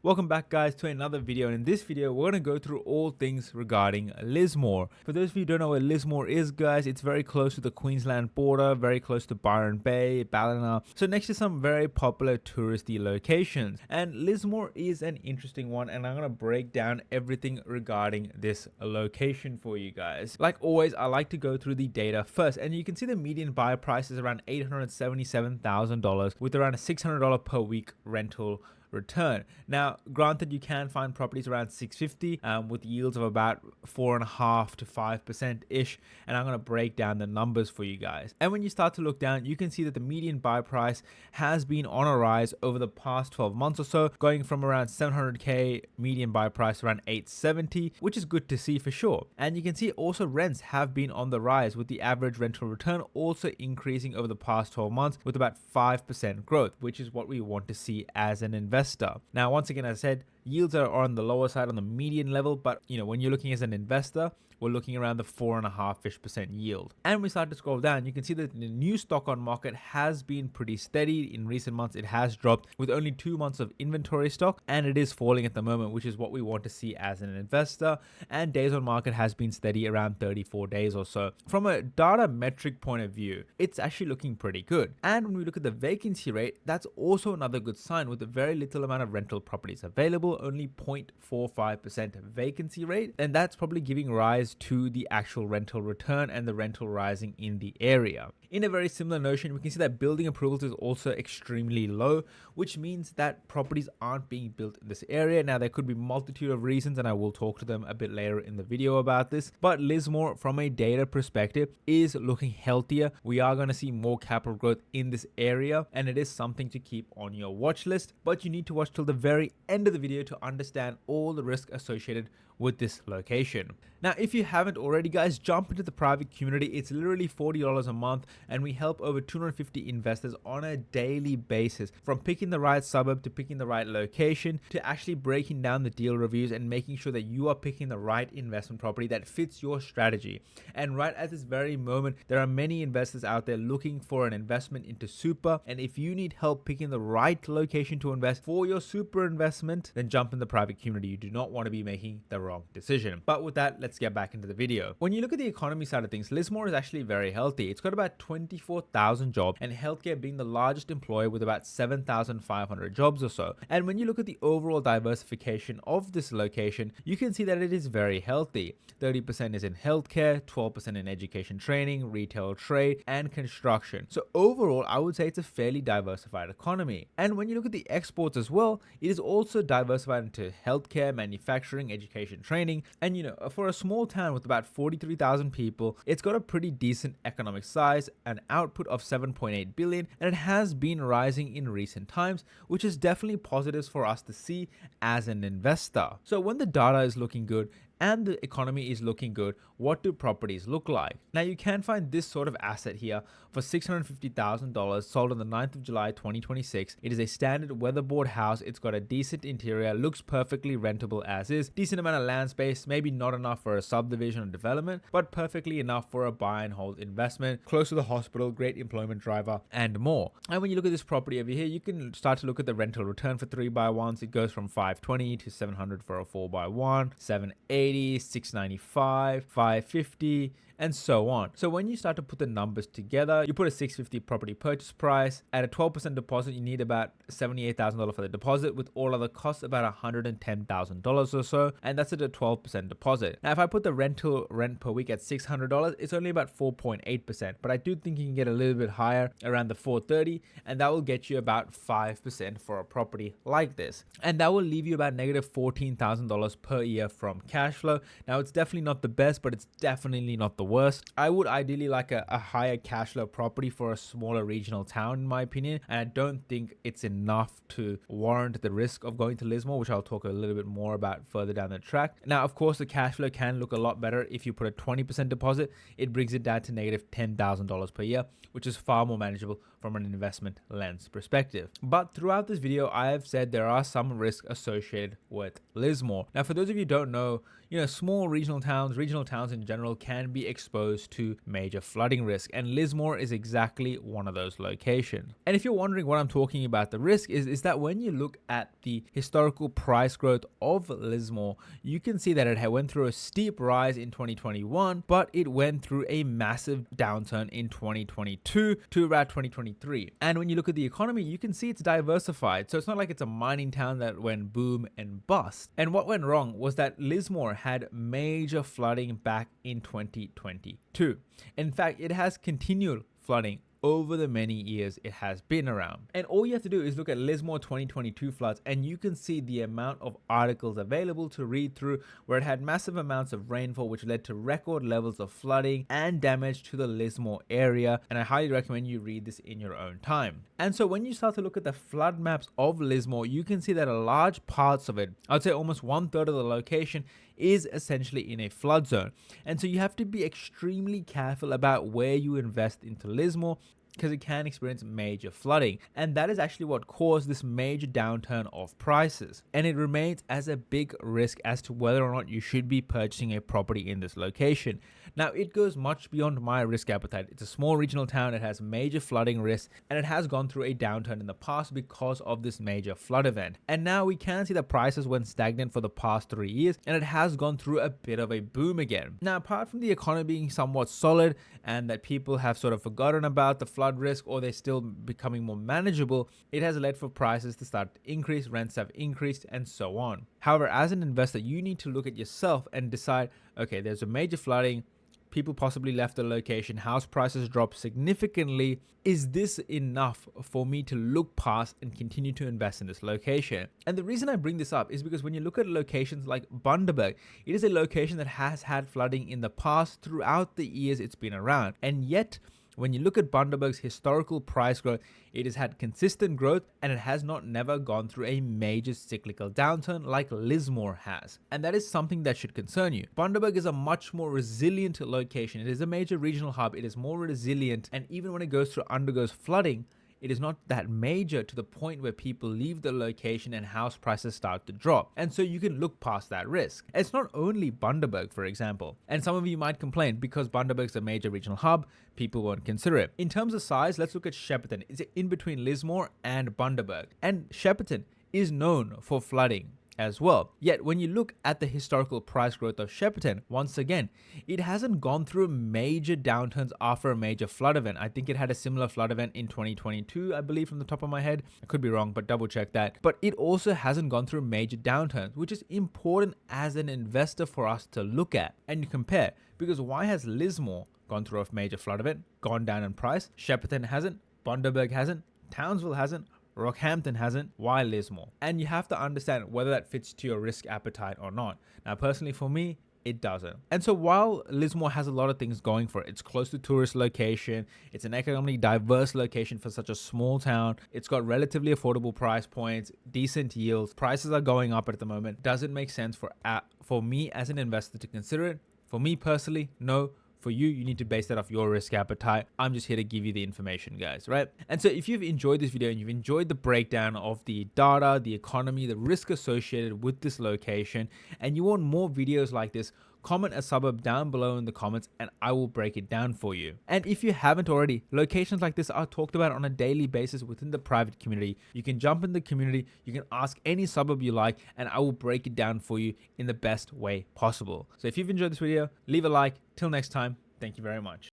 Welcome back guys to another video, and in this video we're going to go through all things regarding Lismore. For those of you who don't know where Lismore is guys, it's very close to the Queensland border, very close to Byron Bay, Ballina, so next to some very popular touristy locations. And Lismore is an interesting one, and I'm going to break down everything regarding this location for you guys. Like always, I like to go through the data first, and you can see the median buyer price is around $877,000 with around a $600 per week rental return. Now, granted, you can find properties around 650 with yields of about 4.5% to 5% ish, and I'm going to break down the numbers for you guys. And when you start to look down, you can see that the median buy price has been on a rise over the past 12 months or so, going from around 700k median buy price around 870, which is good to see for sure. And you can see also rents have been on the rise, with the average rental return also increasing over the past 12 months with about 5% growth, which is what we want to see as an investor. Now, once again, as I said, yields are on the lower side on the median level, but when you're looking as an investor, we're looking around the 4.5% yield. And we start to scroll down, you can see that the new stock on market has been pretty steady. In recent months, it has dropped with only 2 months of inventory stock, and it is falling at the moment, which is what we want to see as an investor. And days on market has been steady around 34 days or so. From a data metric point of view, it's actually looking pretty good. And when we look at the vacancy rate, that's also another good sign, with a very little amount of rental properties available, only 0.45% vacancy rate, and that's probably giving rise to the actual rental return and the rental rising in the area. In a very similar notion, we can see that building approvals is also extremely low, which means that properties aren't being built in this area. Now, there could be a multitude of reasons, and I will talk to them a bit later in the video about this, but Lismore, from a data perspective, is looking healthier. We are going to see more capital growth in this area, and it is something to keep on your watch list, but you need to watch till the very end of the video to understand all the risk associated with this location. Now, if you haven't already guys, jump into the private community. It's literally $40 a month, and we help over 250 investors on a daily basis, from picking the right suburb to picking the right location to actually breaking down the deal reviews and making sure that you are picking the right investment property that fits your strategy. And right at this very moment, there are many investors out there looking for an investment into super, and if you need help picking the right location to invest for your super investment, then jump in the private community. You do not want to be making the wrong decision. But with that, let's get back into the video. When you look at the economy side of things, Lismore is actually very healthy. It's got about 24,000 jobs, and healthcare being the largest employer with about 7,500 jobs or so. And when you look at the overall diversification of this location, you can see that it is very healthy. 30% is in healthcare, 12% in education training, retail, trade, and construction. So overall, I would say it's a fairly diversified economy. And when you look at the exports as well, it is also diversified into healthcare, manufacturing, education training. And for a small town with about 43,000 people, it's got a pretty decent economic size, an output of 7.8 billion, and it has been rising in recent times, which is definitely positives for us to see as an investor. So when the data is looking good and the economy is looking good, what do properties look like? Now, you can find this sort of asset here for $650,000, sold on the 9th of July 2026. It is a standard weatherboard house. It's got a decent interior, looks perfectly rentable as is, decent amount of land space, maybe not enough for a subdivision or development, but perfectly enough for a buy and hold investment, close to the hospital, great employment driver, and more. And when you look at this property over here, you can start to look at the rental return for 3x1s. It goes from 520 to 700 for a 4x1, 780, 695, 550, and so on. So when you start to put the numbers together, you put a 650 property purchase price at a 12% deposit. You need about $78,000 for the deposit, with all other costs about $110,000 or so, and that's at a 12% deposit. Now, if I put the rent per week at $600, it's only about 4.8%, but I do think you can get a little bit higher, around the 430, and that will get you about 5% for a property like this, and that will leave you about negative $14,000 per year from cash flow. Now, it's definitely not the best, but it's definitely not the worst. I would ideally like a higher cash flow property for a smaller regional town, in my opinion, and I don't think it's enough to warrant the risk of going to Lismore, which I'll talk a little bit more about further down the track. Now, of course, the cash flow can look a lot better if you put a 20% deposit. It brings it down to negative $10,000 per year, which is far more manageable from an investment lens perspective. But throughout this video, I have said there are some risks associated with Lismore. Now, for those of you who don't know, small regional towns in general can be exposed to major flooding risk, and Lismore is exactly one of those locations. And if you're wondering what I'm talking about, the risk is that when you look at the historical price growth of Lismore, you can see that it had went through a steep rise in 2021, but it went through a massive downturn in 2022 to about 2023. And when you look at the economy, you can see it's diversified. So it's not like it's a mining town that went boom and bust. And what went wrong was that Lismore had major flooding back in 2022. In fact, it has continued flooding over the many years it has been around. And all you have to do is look at Lismore 2022 floods, and you can see the amount of articles available to read through where it had massive amounts of rainfall, which led to record levels of flooding and damage to the Lismore area. And I highly recommend you read this in your own time. And so when you start to look at the flood maps of Lismore, you can see that a large parts of it, I'd say almost 1/3 of the location, is essentially in a flood zone. And so you have to be extremely careful about where you invest into Lismore, because it can experience major flooding. And that is actually what caused this major downturn of prices. And it remains as a big risk as to whether or not you should be purchasing a property in this location. Now, it goes much beyond my risk appetite. It's a small regional town. It has major flooding risks, and it has gone through a downturn in the past because of this major flood event. And now we can see the prices went stagnant for the past 3 years, and it has gone through a bit of a boom again. Now, apart from the economy being somewhat solid and that people have sort of forgotten about the flood risk, or they're still becoming more manageable, it has led for prices to start to increase, rents have increased, and so on. However, as an investor, you need to look at yourself and decide, okay, there's a major flooding, people possibly left the location, house prices dropped significantly. Is this enough for me to look past and continue to invest in this location? And the reason I bring this up is because when you look at locations like Bundaberg, it is a location that has had flooding in the past throughout the years it's been around. And yet, when you look at Bundaberg's historical price growth, it has had consistent growth, and it has never gone through a major cyclical downturn like Lismore has. And that is something that should concern you. Bundaberg is a much more resilient location. It is a major regional hub. It is more resilient, and even when it undergoes flooding, it is not that major to the point where people leave the location and house prices start to drop. And so you can look past that risk. It's not only Bundaberg, for example. And some of you might complain because Bundaberg is a major regional hub, people won't consider it. In terms of size, let's look at Shepparton. It's in between Lismore and Bundaberg. And Shepparton is known for flooding as well. Yet when you look at the historical price growth of Shepparton, once again, it hasn't gone through major downturns after a major flood event. I think it had a similar flood event in 2022, I believe, from the top of my head. I could be wrong, but double check that. But it also hasn't gone through major downturns, which is important as an investor for us to look at and compare. Because why has Lismore gone through a major flood event, gone down in price? Shepparton hasn't, Bundaberg hasn't, Townsville hasn't, Rockhampton hasn't. Why Lismore? And you have to understand whether that fits to your risk appetite or not. Now, personally for me, it doesn't. And so while Lismore has a lot of things going for it, it's close to tourist location, it's an economically diverse location for such a small town, it's got relatively affordable price points, decent yields, prices are going up at the moment, does it make sense for me as an investor to consider it? For me personally, no. For you, you need to base that off your risk appetite. I'm just here to give you the information, guys, right? And so if you've enjoyed this video and you've enjoyed the breakdown of the data, the economy, the risk associated with this location, and you want more videos like this, comment a suburb down below in the comments and I will break it down for you. And if you haven't already, locations like this are talked about on a daily basis within the private community. You can jump in the community, you can ask any suburb you like, and I will break it down for you in the best way possible. So if you've enjoyed this video, leave a like. Till next time, thank you very much.